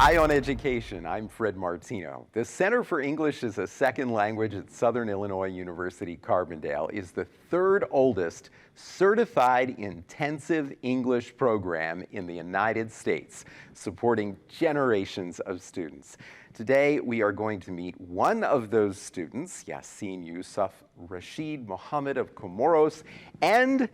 Eye on Education, I'm Fred Martino. The Center for English as a Second Language at Southern Illinois University Carbondale is the third oldest certified intensive English program in the United States, supporting generations of students. Today, we are going to meet one of those students, Yacine, Youssouf, Rachid, Mohamed of Comoros, and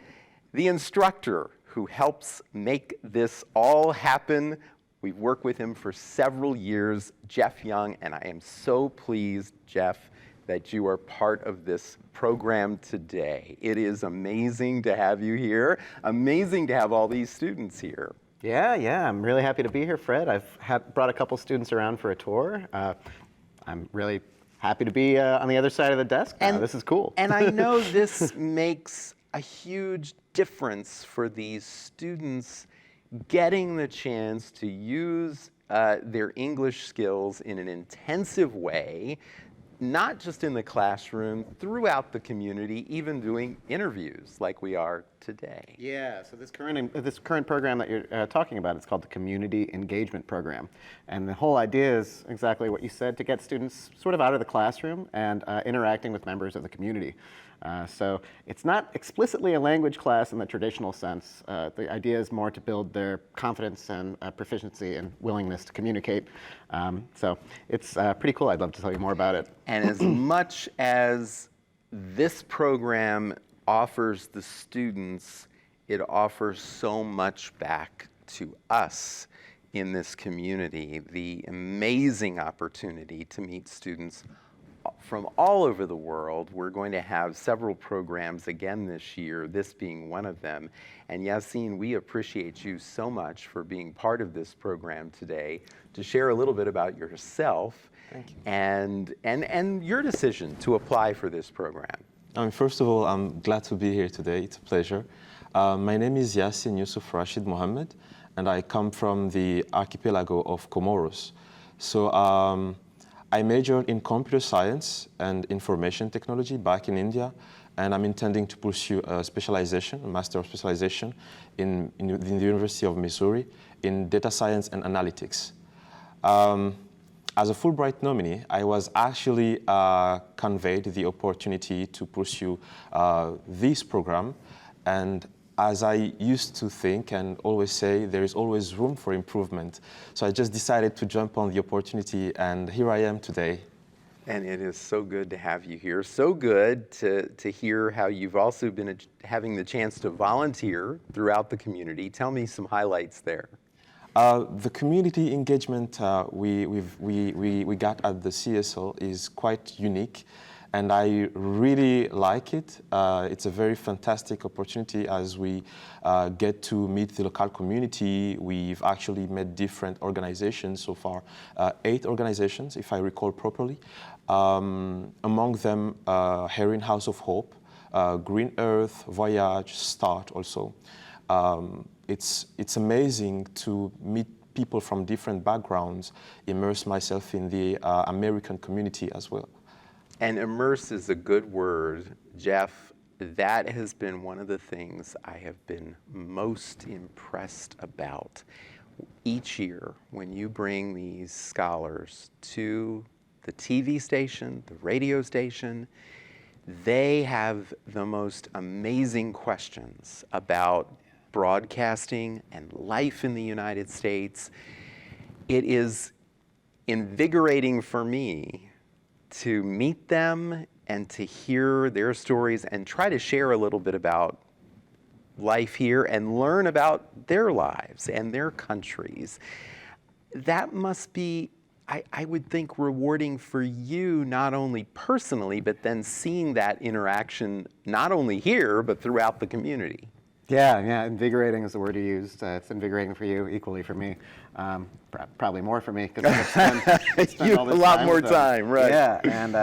the instructor who helps make this all happen. We've worked with him for several years, Geoff Young, and I am so pleased, Geoff, that you are part of this program today. It is amazing to have you here, amazing to have all these students here. Yeah, I'm really happy to be here, Fred. I've brought a couple students around for a tour. I'm really happy to be on the other side of the desk now. This is cool. And I know this makes a huge difference for these students getting the chance to use their English skills in an intensive way, not just in the classroom, throughout the community, even doing interviews like we are today. Yeah, so this current program that you're talking about, it's called the Community Engagement Program. And the whole idea is exactly what you said, to get students sort of out of the classroom and interacting with members of the community. So it's not explicitly a language class in the traditional sense. The idea is more to build their confidence and proficiency and willingness to communicate. So it's pretty cool. I'd love to tell you more about it. And as much as this program offers the students, it offers so much back to us in this community. The amazing opportunity to meet students from all over the world. We're going to have several programs again this year, this being one of them. And Yacine, we appreciate you so much for being part of this program today, to share a little bit about yourself. Thank you. And your decision to apply for this program. First of all, I'm glad to be here today. It's a pleasure. My name is Yacine Youssouf Rachid Mohamed, and I come from the archipelago of Comoros. So I majored in computer science and information technology back in India, and I'm intending to pursue a specialization, a master of specialization in the University of Missouri in data science and analytics. As a Fulbright nominee, I was actually conveyed the opportunity to pursue this program, and as I used to think and always say, there is always room for improvement. So I just decided to jump on the opportunity, and here I am today. And it is so good to have you here. So good to hear how you've also been having the chance to volunteer throughout the community. Tell me some highlights there. The community engagement we got at the CESL is quite unique, and I really like it. It's a very fantastic opportunity as we get to meet the local community. We've actually met different organizations so far, 8 organizations, if I recall properly. Among them, Heron House of Hope, Green Earth, Voyage, Start also. It's amazing to meet people from different backgrounds, immerse myself in the American community as well. And immerse is a good word. Geoff, that has been one of the things I have been most impressed about. Each year, when you bring these scholars to the TV station, the radio station, they have the most amazing questions about broadcasting and life in the United States. It is invigorating for me to meet them and to hear their stories and try to share a little bit about life here and learn about their lives and their countries. That must be, I would think, rewarding for you, not only personally, but then seeing that interaction not only here, but throughout the community. Yeah, invigorating is the word you used. It's invigorating for you, equally for me. Probably more for me, because I spend you all have this a lot time more with them. time, right? Yeah, and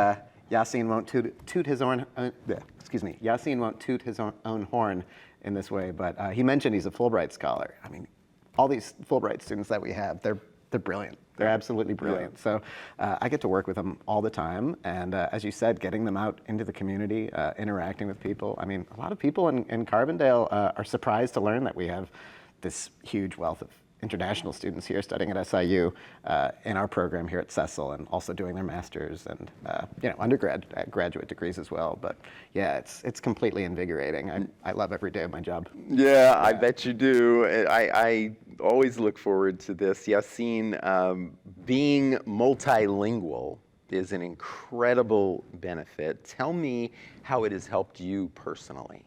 Yacine won't toot his own. Yacine won't toot his own horn in this way, but he mentioned he's a Fulbright scholar. I mean, all these Fulbright students that we have, they're brilliant. They're absolutely brilliant. So I get to work with them all the time. And as you said, getting them out into the community, interacting with people. I mean, a lot of people in Carbondale are surprised to learn that we have this huge wealth of international students here studying at SIU in our program here at CESL, and also doing their masters and graduate degrees as well. But yeah, it's completely invigorating. I love every day of my job. Yeah, I bet you do. I always look forward to this. Yacine, being multilingual is an incredible benefit. Tell me how it has helped you personally.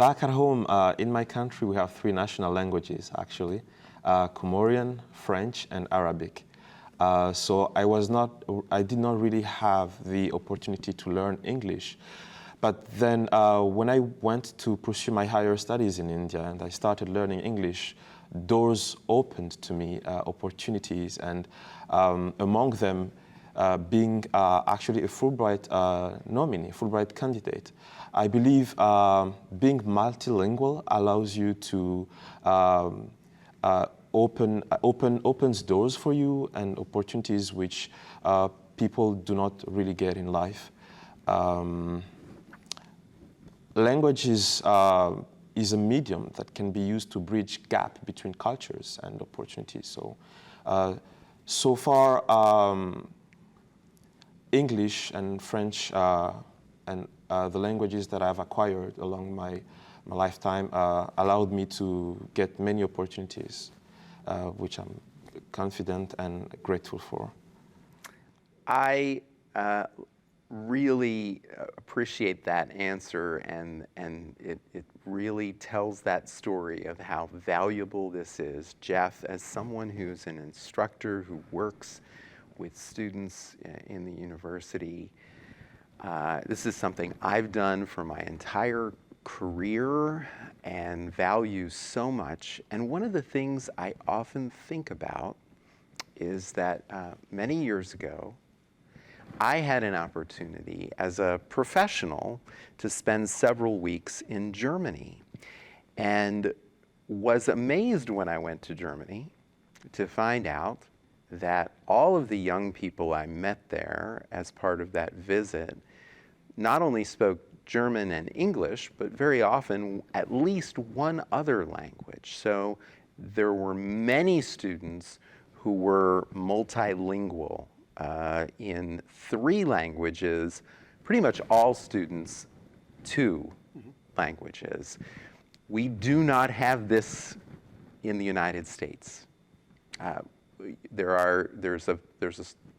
Back at home, in my country, we have 3 national languages, actually, Comorian, French, and Arabic. So I did not really have the opportunity to learn English. But then when I went to pursue my higher studies in India and I started learning English, doors opened to me, opportunities, and among them being actually a Fulbright nominee, Fulbright candidate. I believe being multilingual allows you to opens doors for you and opportunities which people do not really get in life. Language is a medium that can be used to bridge gap between cultures and opportunities. So far, English and French and the languages that I've acquired along my lifetime allowed me to get many opportunities, which I'm confident and grateful for. I really appreciate that answer, and it really tells that story of how valuable this is. Geoff, as someone who's an instructor who works with students in the university, this is something I've done for my entire career and value so much. And one of the things I often think about is that many years ago, I had an opportunity as a professional to spend several weeks in Germany, and was amazed when I went to Germany to find out that all of the young people I met there as part of that visit not only spoke German and English, but very often at least one other language. So there were many students who were multilingual in 3 languages, pretty much all students 2 languages. We do not have this in the United States. There's a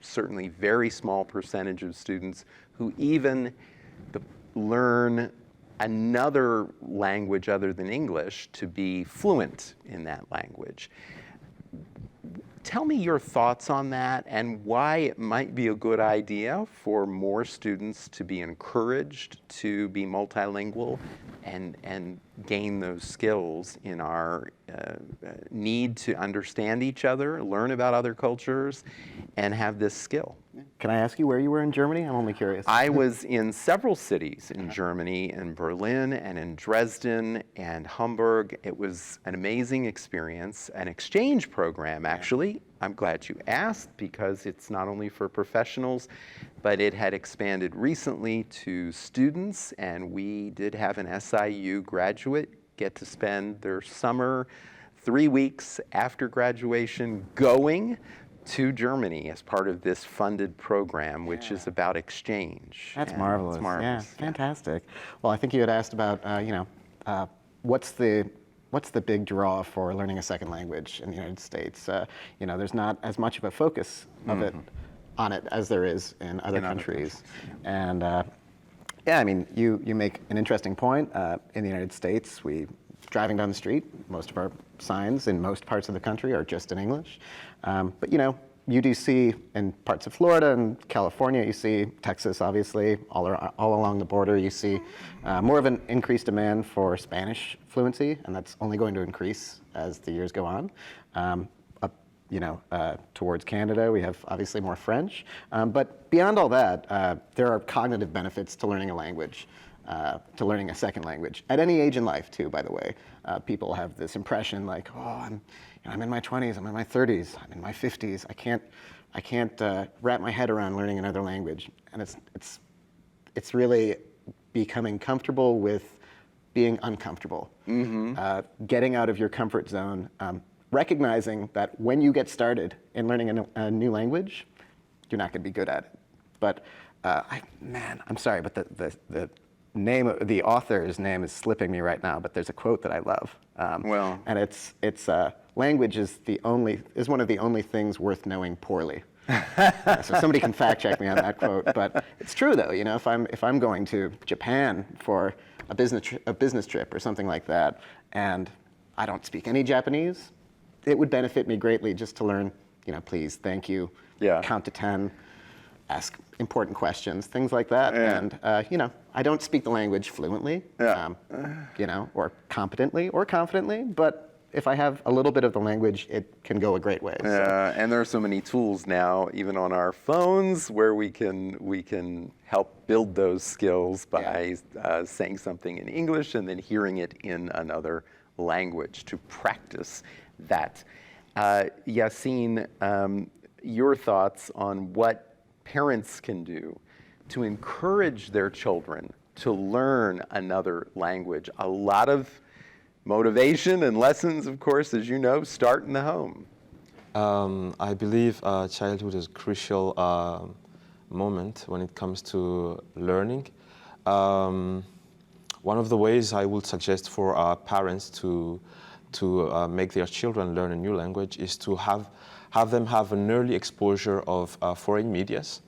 certainly very small percentage of students who even learn another language other than English to be fluent in that language. Tell me your thoughts on that and why it might be a good idea for more students to be encouraged to be multilingual and gain those skills in our need to understand each other, learn about other cultures, and have this skill. Can I ask you where you were in Germany? I'm only curious. I was in several cities in Germany, in Berlin and in Dresden and Hamburg. It was an amazing experience, an exchange program, actually. I'm glad you asked, because it's not only for professionals, but it had expanded recently to students, and we did have an SIU graduate get to spend their summer 3 weeks after graduation going to Germany as part of this funded program, which is about exchange. That's And marvelous. It's marvelous. Yeah, fantastic. Well, I think you had asked about, what's the big draw for learning a second language in the United States? There's not as much of a focus of it on it as there is in other countries. And you make an interesting point. In the United States, driving down the street, most of our signs in most parts of the country are just in English. But you do see in parts of Florida and California, you see Texas, obviously, all along the border, you see more of an increased demand for Spanish fluency, and that's only going to increase as the years go on. Towards Canada, we have obviously more French. But beyond all that, there are cognitive benefits to learning a language, to learning a second language. At any age in life, too, by the way. People have this impression like, I'm in my 20s, I'm in my 30s, I'm in my 50s. I can't wrap my head around learning another language. And it's really becoming comfortable with being uncomfortable, getting out of your comfort zone, recognizing that when you get started in learning a new language, you're not going to be good at it. But I'm sorry, but the name of the author's name is slipping me right now. But there's a quote that I love. And it's language is one of the only things worth knowing poorly. So somebody can fact check me on that quote, but it's true though. You know, if I'm going to Japan for a business trip or something like that, and I don't speak any Japanese, it would benefit me greatly just to learn, you know, please, thank you, count to 10, ask important questions, things like that. And you know, I don't speak the language fluently, you know, or competently or confidently, but if I have a little bit of the language, it can go a great way. Yeah, and there are so many tools now, even on our phones, where we can help build those skills by saying something in English and then hearing it in another language to practice that. Yacine, your thoughts on what parents can do to encourage their children to learn another language? A lot of motivation and lessons, of course, as you know, start in the home. I believe childhood is a crucial moment when it comes to learning. One of the ways I would suggest for parents to make their children learn a new language is to have them have an early exposure of foreign medias.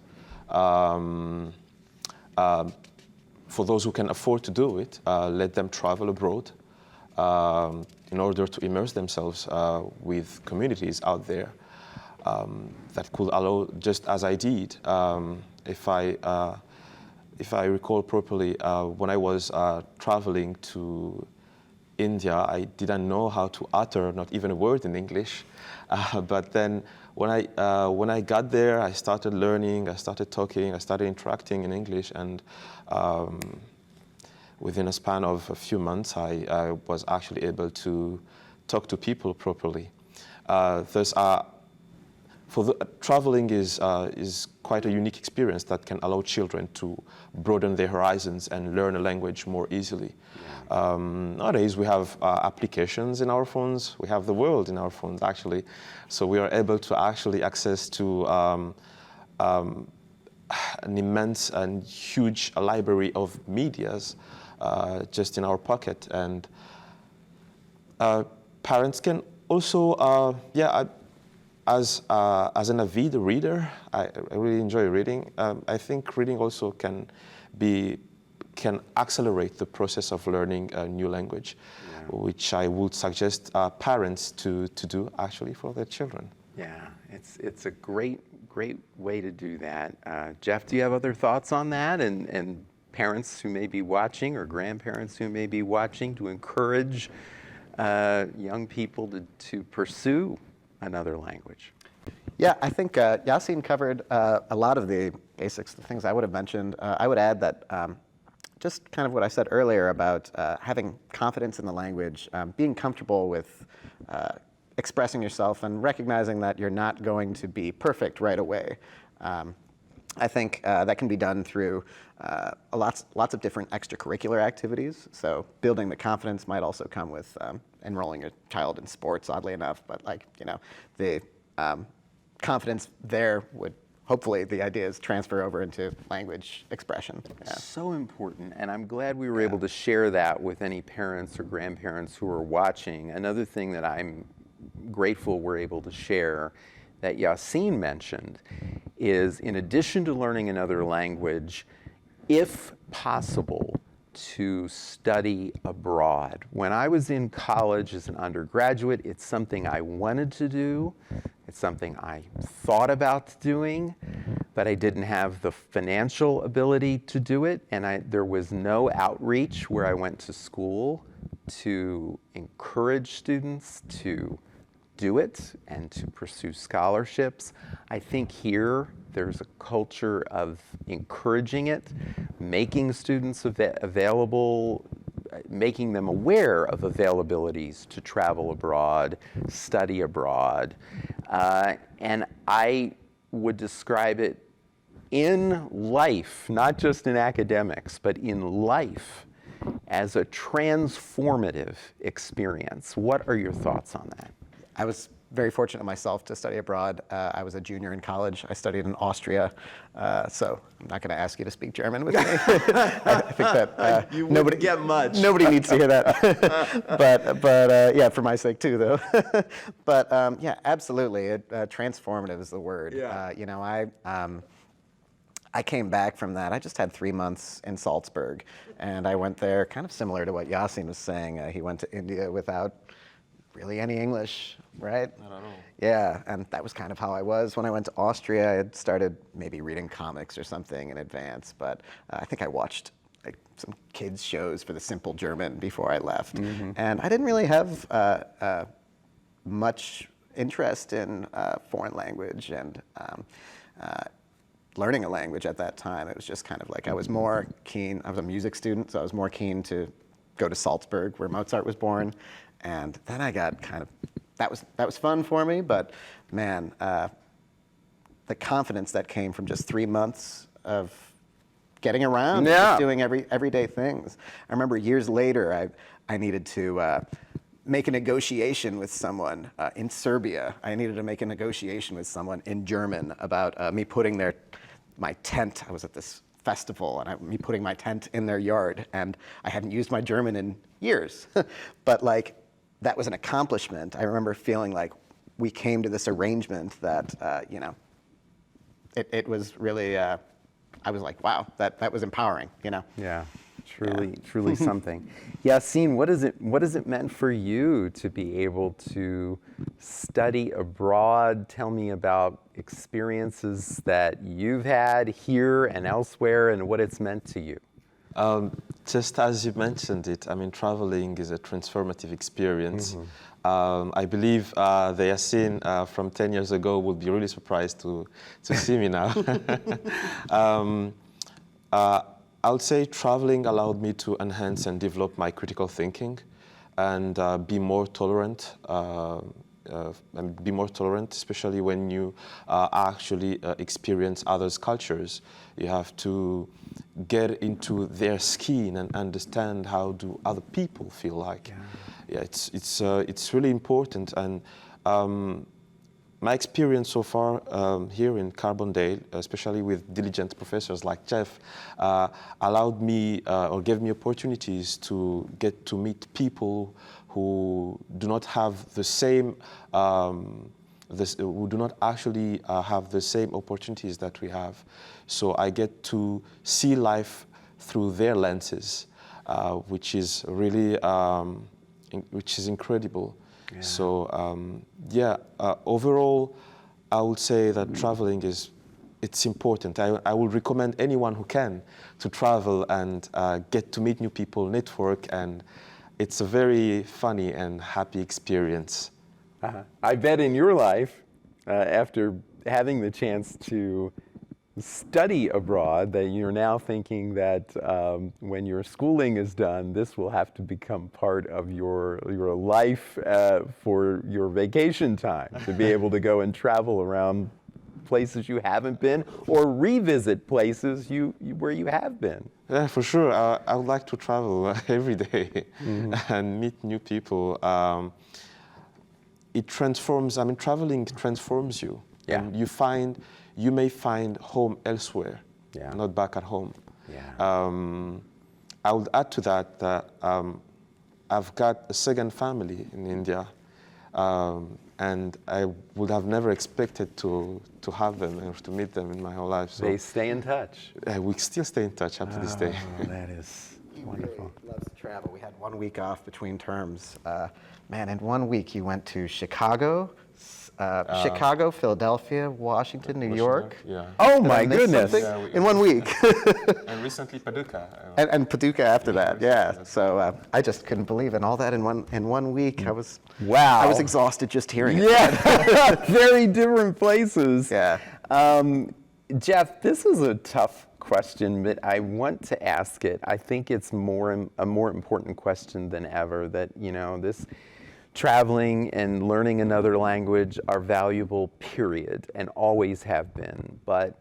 For those who can afford to do it, let them travel abroad. In order to immerse themselves with communities out there that could allow, just as I did. If I recall properly, when I was traveling to India, I didn't know how to utter not even a word in English. But then when I got there, I started learning, I started talking, I started interacting in English, and within a span of a few months, I was actually able to talk to people properly. Traveling is quite a unique experience that can allow children to broaden their horizons and learn a language more easily. Nowadays, we have applications in our phones. We have the world in our phones, actually. So we are able to actually access to an immense and huge library of medias just in our pocket. And parents can also, as an avid reader, I really enjoy reading. I think reading also can accelerate the process of learning a new language, which I would suggest parents to do actually for their children. Yeah, it's a great way to do that. Geoff, do you have other thoughts on that? And parents who may be watching or grandparents who may be watching, to encourage young people to pursue another language? Yeah, I think Yacine covered a lot of the basics, the things I would have mentioned. I would add that just kind of what I said earlier about having confidence in the language, being comfortable with expressing yourself and recognizing that you're not going to be perfect right away. I think that can be done through lots of different extracurricular activities. So building the confidence might also come with enrolling your child in sports, oddly enough. But the confidence there would, hopefully, the idea is transfer over into language expression. Yeah. So important, and I'm glad we were able to share that with any parents or grandparents who are watching. Another thing that I'm grateful we're able to share that Yacine mentioned is, in addition to learning another language, if possible, to study abroad. When I was in college as an undergraduate, it's something I wanted to do. It's something I thought about doing, but I didn't have the financial ability to do it, and there was no outreach where I went to school to encourage students to do it and to pursue scholarships. I think here there's a culture of encouraging it, making students available, making them aware of availabilities to travel abroad, study abroad. And I would describe it in life, not just in academics, but in life, as a transformative experience. What are your thoughts on that? I was very fortunate myself to study abroad. I was a junior in college. I studied in Austria, so I'm not going to ask you to speak German with me. I think that You wouldn't get much. Nobody needs to hear that. but yeah, for my sake too, though. But yeah, absolutely, transformative is the word. Yeah. You know, I came back from that. I just had 3 months in Salzburg, and I went there kind of similar to what Yacine was saying. He went to India without really any English, right? Not at all. Yeah, and that was kind of how I was when I went to Austria. I had started maybe reading comics or something in advance, but I think I watched like some kids shows for the simple German before I left. And I didn't really have much interest in foreign language and learning a language at that time. It was just kind of like I was more keen, I was a music student, so I was more keen to go to Salzburg where Mozart was born. And then I got kind of, that was fun for me, but man, the confidence that came from just 3 months of getting around, just doing everyday things. I remember years later, I needed to make a negotiation with someone in Serbia. I needed to make a negotiation with someone in German about me putting my tent. I was at this festival and me putting my tent in their yard, and I hadn't used my German in years. But like, that was an accomplishment. I remember feeling like we came to this arrangement that, you know, it was really, I was like, wow, that was empowering, you know? Yeah, truly something. Yacine, what is it meant for you to be able to study abroad? Tell me about experiences that you've had here and elsewhere and what it's meant to you. Just as you mentioned it, I mean, traveling is a transformative experience. I believe the Yacine from 10 years ago would be really surprised to see me now. I would say traveling allowed me to enhance and develop my critical thinking and be more tolerant. Especially when you actually experience others' cultures. You have to get into their skin and understand how do other people feel like. Yeah, it's really important. And my experience so far here in Carbondale, especially with diligent professors like Geoff, allowed me or gave me opportunities to get to meet people who do not have the same, who do not actually have the same opportunities that we have. So I get to see life through their lenses, which is really, which is incredible. Yeah. So overall, I would say that traveling it's important. I would recommend anyone who can to travel and get to meet new people, network, and it's a very funny and happy experience. I bet in your life, after having the chance to study abroad, that you're now thinking that when your schooling is done, this will have to become part of your life for your vacation time, to be able to go and travel around places you haven't been or revisit places where you have been. Yeah, for sure. I would like to travel every day and meet new people. It transforms, I mean, traveling transforms you. Yeah. And you may find home elsewhere, not back at home. Yeah. I would add to that I've got a second family in India, and I would have never expected to have them or to meet them in my whole life. So they stay in touch. We still stay in touch up to this day. That is wonderful. Really loves to travel. We had 1 week off between terms. Man, in 1 week you went to Chicago, Philadelphia, Washington, New York. Yeah. Oh my goodness! In 1 week. And recently Paducah. And Paducah after that, yeah. So I just couldn't believe it. And all that in one week. I was exhausted just hearing it. Yeah, very different places. Yeah. Geoff, this is a tough question, but I want to ask it. I think it's a more important question than ever. That this traveling and learning another language are valuable, period, and always have been. But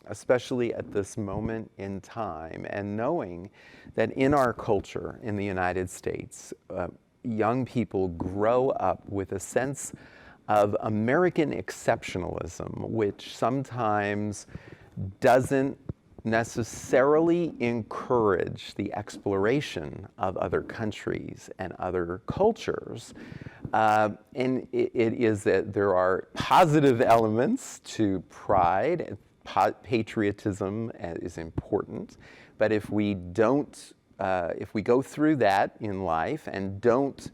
especially at this moment in time, and knowing that in our culture in the United States, young people grow up with a sense of American exceptionalism, which sometimes doesn't necessarily encourage the exploration of other countries and other cultures. And it is that there are positive elements to pride. Patriotism is important, but if we don't, if we go through that in life and don't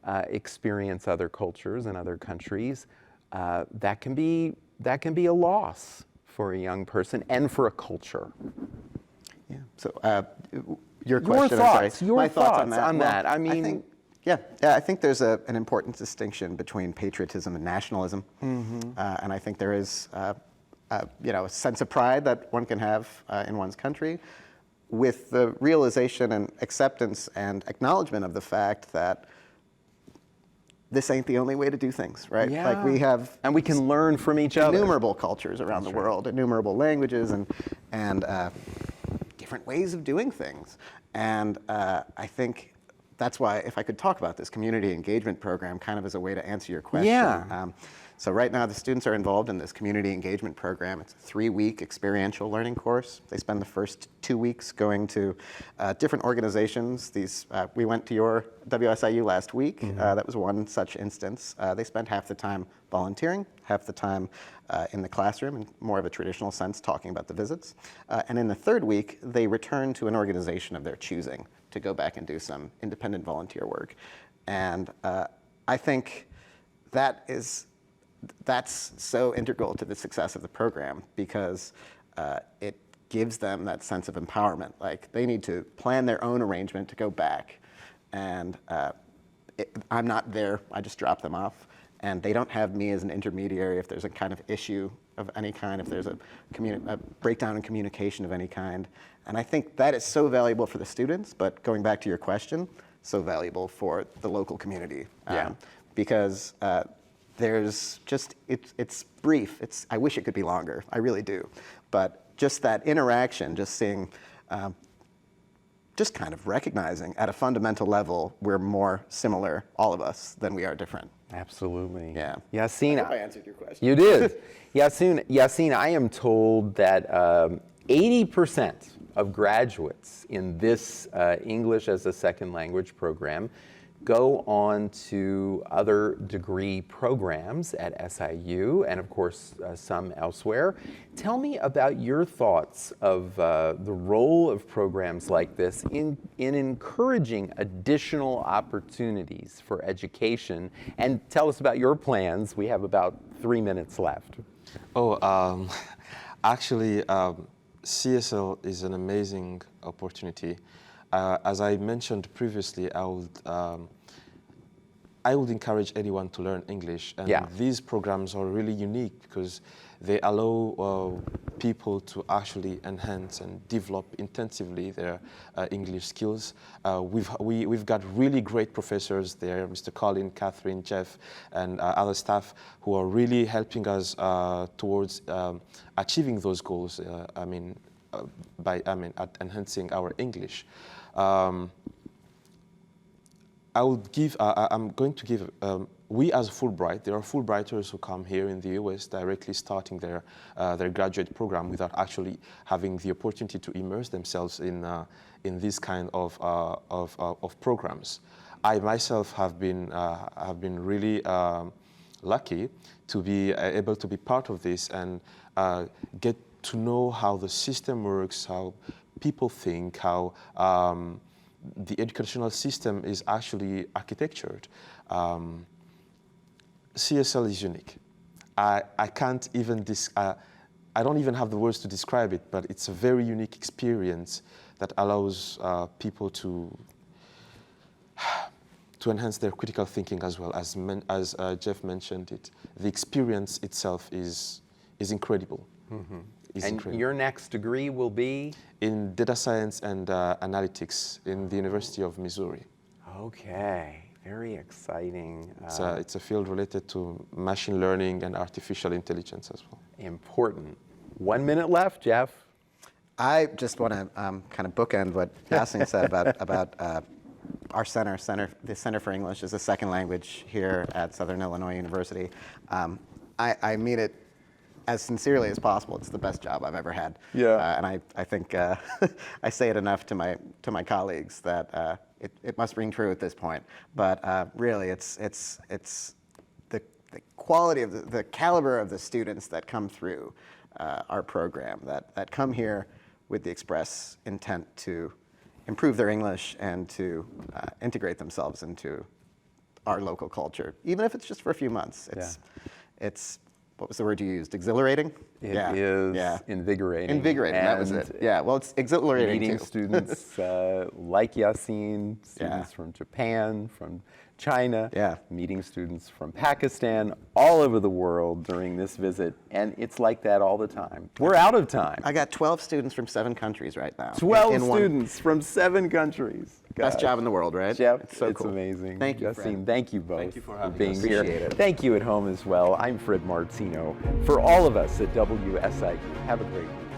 experience other cultures and other countries, that can be a loss for a young person and for a culture. Yeah. So your question, Your thoughts on Well, that. I mean, I think there's an important distinction between patriotism and nationalism, and I think there is a sense of pride that one can have in one's country, with the realization and acceptance and acknowledgement of the fact that this ain't the only way to do things, right? Yeah. Like we have, and we can learn from each other. Innumerable cultures around the world, innumerable languages, and different ways of doing things. And I think that's why, if I could talk about this community engagement program kind of as a way to answer your question. Yeah. So right now the students are involved in this community engagement program. It's a 3-week experiential learning course. They spend the first 2 weeks going to different organizations. We went to your WSIU last week. That was one such instance. They spent half the time volunteering, half the time in the classroom, in more of a traditional sense, talking about the visits. And in the 3rd week, they return to an organization of their choosing to go back and do some independent volunteer work. And I think that's so integral to the success of the program, because it gives them that sense of empowerment. Like, they need to plan their own arrangement to go back, and I'm not there, I just drop them off, and they don't have me as an intermediary if there's a kind of issue of any kind, if there's a breakdown in communication of any kind. And I think that is so valuable for the students, but going back to your question, so valuable for the local community. Because there's just, it's brief. I wish it could be longer, I really do. But just that interaction, just seeing, just kind of recognizing at a fundamental level, we're more similar, all of us, than we are different. Absolutely. Yeah. Yacine, I answered your question. You did. Yacine, I am told that 80% of graduates in this English as a second language program go on to other degree programs at SIU and, of course, some elsewhere. Tell me about your thoughts of the role of programs like this in encouraging additional opportunities for education, and tell us about your plans. We have about 3 minutes left. Actually, CESL is an amazing opportunity. As I mentioned previously, I would encourage anyone to learn English, and these programs are really unique because they allow people to actually enhance and develop intensively their English skills. We've got really great professors there, Mr. Colin, Catherine, Geoff, and other staff who are really helping us towards achieving those goals. By enhancing our English. I'm going to give, we as Fulbright, there are Fulbrighters who come here in the US directly starting their graduate program without actually having the opportunity to immerse themselves in this kind of programs. I myself have been really lucky to be able to be part of this and get to know how the system works, how people think, how the educational system is actually architectured. CESL is unique. I can't even, I don't even have the words to describe it, but it's a very unique experience that allows people to enhance their critical thinking as well. As Geoff mentioned it, the experience itself is incredible. Your next degree will be? In data science and analytics in the University of Missouri. Okay, very exciting. It's a field related to machine learning and artificial intelligence as well. Important. 1 minute left, Geoff. I just want to kind of bookend what Yacine said about our center. The Center for English is a second language here at Southern Illinois University. I mean it as sincerely as possible. It's the best job I've ever had. Yeah. And I think I say it enough to my colleagues that it must ring true at this point. But really, it's the quality of the caliber of the students that come through our program that come here with the express intent to improve their English and to integrate themselves into our local culture, even if it's just for a few months. It's what was the word you used? Exhilarating? It is invigorating. Invigorating, that was it. Yeah, well, it's exhilarating Meeting too. students like Yacine, students from Japan, from China, meeting students from Pakistan, all over the world during this visit, and it's like that all the time. We're out of time. I got 12 students from 7 countries right now. 12 students from 7 countries. Best job in the world, right? Geoff, it's so cool. amazing. Thank you, Yacine, Fred. thank you both Thank you for being us. here. Appreciate it. Thank you at home as well. I'm Fred Martino. For all of us at WSIU, have a great week.